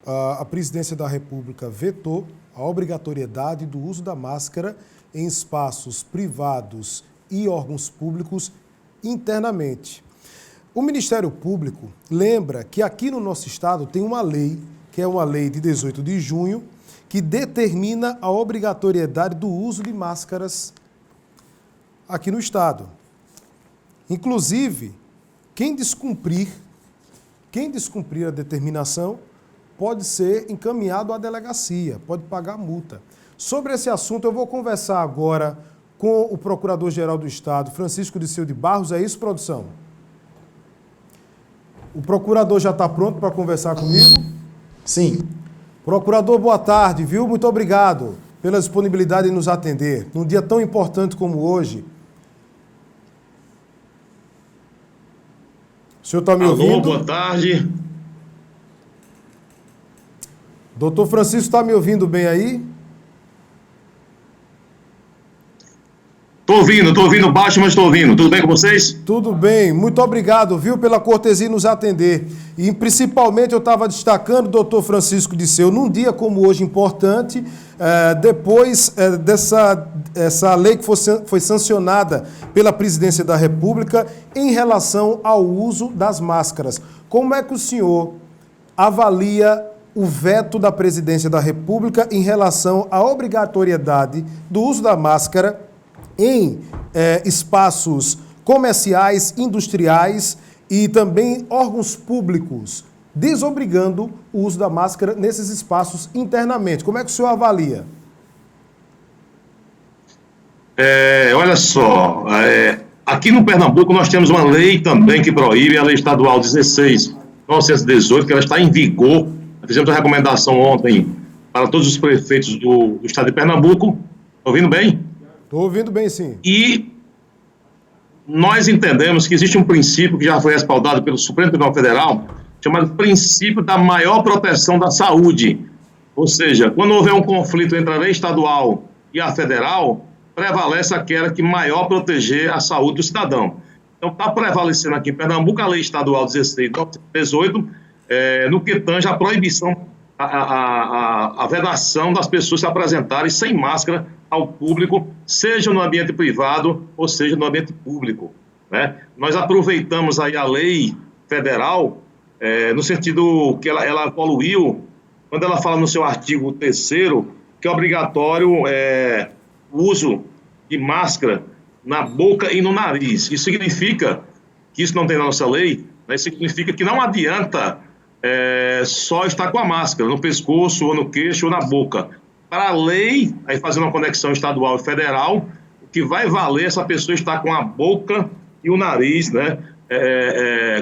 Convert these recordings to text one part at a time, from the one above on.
a Presidência da República vetou a obrigatoriedade do uso da máscara em espaços privados e órgãos públicos internamente. O Ministério Público lembra que aqui no nosso estado tem uma lei, que é uma lei de 18 de junho, que determina a obrigatoriedade do uso de máscaras aqui no estado. Inclusive, quem descumprir a determinação pode ser encaminhado à delegacia, pode pagar multa. Sobre esse assunto, eu vou conversar agora com o Procurador-Geral do Estado, Francisco Disseu de Barros. É isso, produção? O procurador já está pronto para conversar comigo? Sim. Procurador, boa tarde, viu? Muito obrigado pela disponibilidade em nos atender. Num dia tão importante como hoje. O senhor está me ouvindo? Alô, boa tarde. Doutor Francisco, está me ouvindo bem aí? Estou ouvindo baixo, mas estou ouvindo. Tudo bem com vocês? Tudo bem, muito obrigado, viu, pela cortesia em nos atender. E principalmente eu estava destacando, doutor Francisco Disseu, num dia como hoje importante, depois dessa lei que foi sancionada pela Presidência da República em relação ao uso das máscaras. Como é que o senhor avalia o veto da Presidência da República em relação à obrigatoriedade do uso da máscara em espaços comerciais, industriais e também órgãos públicos, desobrigando o uso da máscara nesses espaços internamente? Como é que o senhor avalia? Olha só, aqui no Pernambuco nós temos uma lei também que proíbe, a Lei Estadual 16.918, que ela está em vigor. Fizemos a recomendação ontem para todos os prefeitos do estado de Pernambuco. Está ouvindo bem? Estou ouvindo bem, sim. E nós entendemos que existe um princípio que já foi respaldado pelo Supremo Tribunal Federal, chamado princípio da maior proteção da saúde. Ou seja, quando houver um conflito entre a lei estadual e a federal, prevalece aquela que maior proteger a saúde do cidadão. Então, está prevalecendo aqui em Pernambuco a lei estadual 16.918, no que tange a proibição, a vedação das pessoas se apresentarem sem máscara ao público, seja no ambiente privado ou seja no ambiente público, né? Nós aproveitamos aí a lei federal, no sentido que ela evoluiu, quando ela fala no seu artigo 3º, que é obrigatório o uso de máscara na boca e no nariz. Isso significa que isso não tem na nossa lei, né? Significa que não adianta só estar com a máscara no pescoço, ou no queixo, ou na boca. Para a lei, aí fazendo uma conexão estadual e federal, o que vai valer essa pessoa estar com a boca e o nariz, né,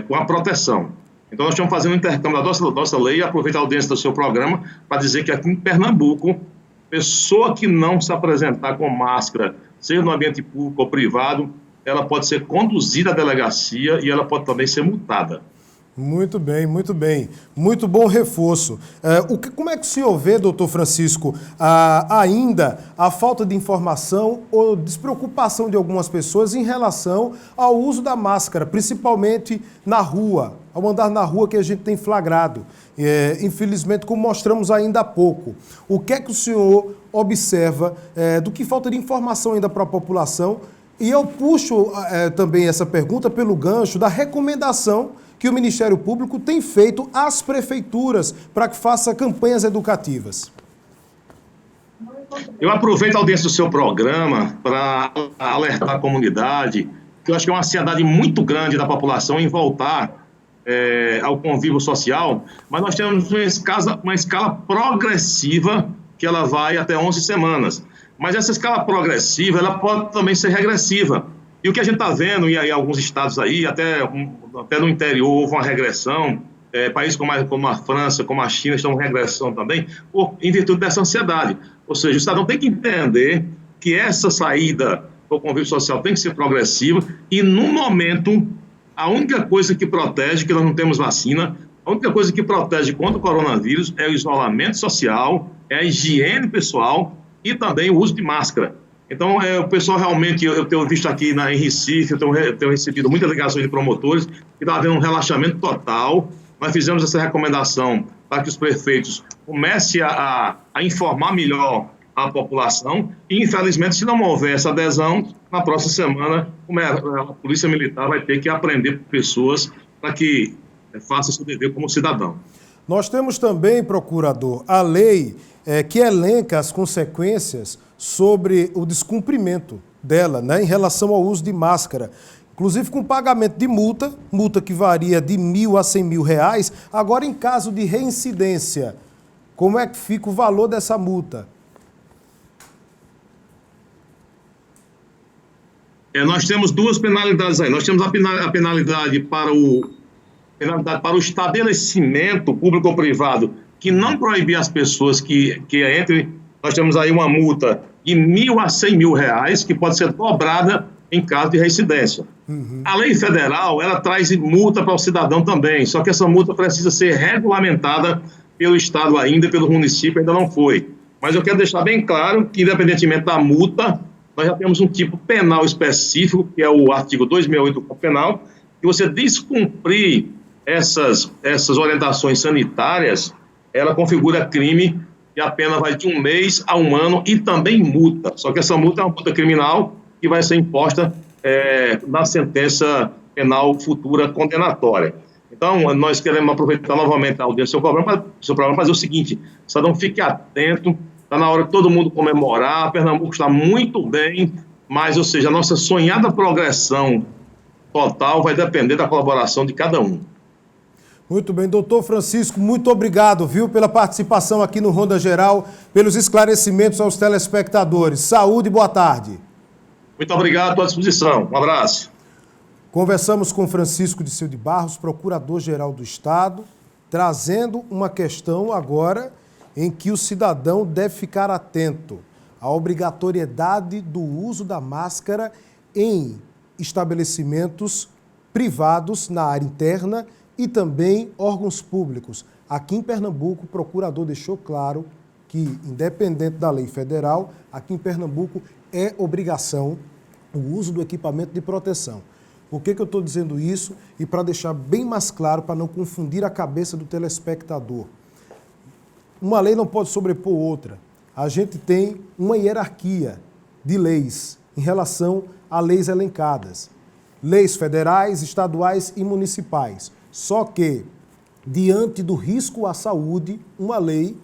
com a proteção. Então, nós estamos fazendo um intercâmbio da nossa lei, e aproveito a audiência do seu programa para dizer que aqui em Pernambuco, pessoa que não se apresentar com máscara, seja no ambiente público ou privado, ela pode ser conduzida à delegacia e ela pode também ser multada. Muito bem, muito bem. Muito bom reforço. Como é que o senhor vê, doutor Francisco, ainda a falta de informação ou despreocupação de algumas pessoas em relação ao uso da máscara, principalmente na rua, ao andar na rua que a gente tem flagrado? Infelizmente, como mostramos ainda há pouco. O que é que o senhor observa do que falta de informação ainda para a população? E eu puxo também essa pergunta pelo gancho da recomendação que o Ministério Público tem feito às prefeituras para que faça campanhas educativas. Eu aproveito a audiência do seu programa para alertar a comunidade, que eu acho que é uma ansiedade muito grande da população em voltar ao convívio social, mas nós temos uma escala progressiva que ela vai até 11 semanas. Mas essa escala progressiva, ela pode também ser regressiva. E o que a gente está vendo em alguns estados aí, até no interior, houve uma regressão. Países como a França, como a China, estão em regressão também, em virtude dessa ansiedade. Ou seja, o cidadão tem que entender que essa saída do convívio social tem que ser progressiva e, no momento, a única coisa que protege, que nós não temos vacina, a única coisa que protege contra o coronavírus é o isolamento social, é a higiene pessoal e também o uso de máscara. Então, o pessoal realmente, eu tenho visto aqui em Recife, eu tenho recebido muitas ligações de promotores, que está havendo um relaxamento total. Nós fizemos essa recomendação para que os prefeitos comecem a informar melhor a população e, infelizmente, se não houver essa adesão, na próxima semana a Polícia Militar vai ter que aprender pessoas para que façam seu dever como cidadão. Nós temos também, procurador, a lei que elenca as consequências sobre o descumprimento dela, né, em relação ao uso de máscara. Inclusive com pagamento de multa que varia de R$1.000 a R$100.000. Agora, em caso de reincidência, como é que fica o valor dessa multa? Nós temos duas penalidades aí. Nós temos a penalidade para o estabelecimento público ou privado que não proibir as pessoas que entrem. Nós temos aí uma multa de R$1.000 a R$100.000, que pode ser dobrada em caso de reincidência. A lei federal, ela traz multa para o cidadão também, só que essa multa precisa ser regulamentada pelo Estado ainda, pelo município ainda não foi. Mas eu quero deixar bem claro que, independentemente da multa, nós já temos um tipo penal específico, que é o artigo 268 do Código Penal, que você descumprir essas orientações sanitárias, ela configura crime e a pena vai de 1 mês a 1 ano e também multa. Só que essa multa é uma multa criminal que vai ser imposta na sentença penal futura condenatória. Então, nós queremos aproveitar novamente a audiência do seu programa, fazer o seguinte: cidadão, fique atento, está na hora de todo mundo comemorar. Pernambuco está muito bem, mas, ou seja, a nossa sonhada progressão total vai depender da colaboração de cada um. Muito bem, doutor Francisco, muito obrigado, viu, pela participação aqui no Ronda Geral, pelos esclarecimentos aos telespectadores. Saúde e boa tarde. Muito obrigado, estou à disposição. Um abraço. Conversamos com Francisco Diceu de Barros, procurador-geral do Estado, trazendo uma questão agora em que o cidadão deve ficar atento à obrigatoriedade do uso da máscara em estabelecimentos privados na área interna e também órgãos públicos. Aqui em Pernambuco, o procurador deixou claro que, independente da lei federal, aqui em Pernambuco é obrigação o uso do equipamento de proteção. Por que eu estou dizendo isso? E para deixar bem mais claro, para não confundir a cabeça do telespectador. Uma lei não pode sobrepor outra. A gente tem uma hierarquia de leis em relação a leis elencadas. Leis federais, estaduais e municipais. Só que, diante do risco à saúde, uma lei,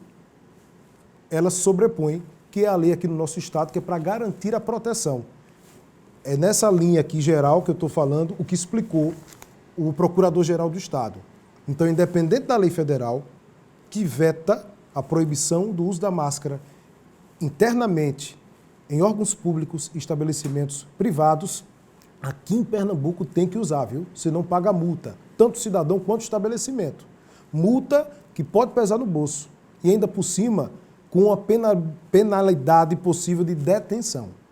ela se sobrepõe, que é a lei aqui no nosso estado, que é para garantir a proteção. É nessa linha aqui geral que eu estou falando o que explicou o Procurador-Geral do Estado. Então, independente da lei federal, que veta a proibição do uso da máscara internamente em órgãos públicos e estabelecimentos privados, aqui em Pernambuco tem que usar, viu? Senão paga multa, tanto cidadão quanto estabelecimento. Multa que pode pesar no bolso e ainda por cima com a penalidade possível de detenção.